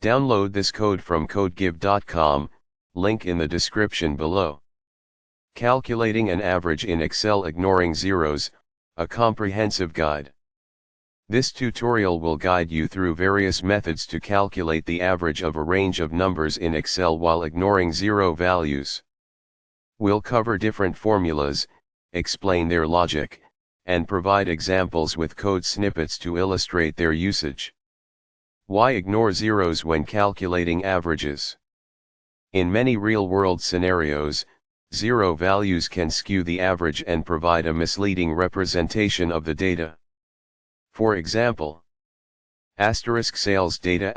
Download this code from codegive.com, link in the description below. Calculating an average in Excel ignoring zeros, a comprehensive guide. This tutorial will guide you through various methods to calculate the average of a range of numbers in Excel while ignoring zero values. We'll cover different formulas, explain their logic, and provide examples with code snippets to illustrate their usage. Why ignore zeros when calculating averages? In many real-world scenarios, zero values can skew the average and provide a misleading representation of the data. For example, sales data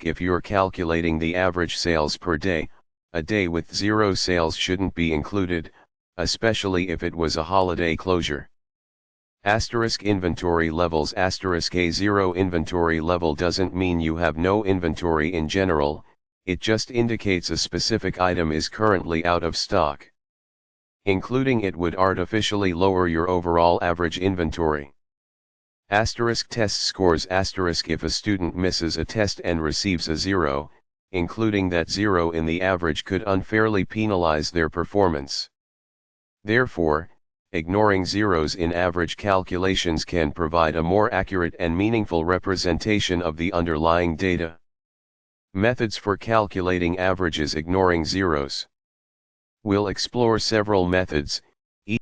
if you're calculating the average sales per day, a day with zero sales shouldn't be included, especially if it was a holiday closure. Inventory levels a zero inventory level doesn't mean you have no inventory in general, it just indicates a specific item is currently out of stock. Including it would artificially lower your overall average inventory. Test scores if a student misses a test and receives a zero, including that zero in the average could unfairly penalize their performance. Therefore, ignoring zeros in average calculations can provide a more accurate and meaningful representation of the underlying data. Methods for calculating averages ignoring zeros. We'll explore several methods,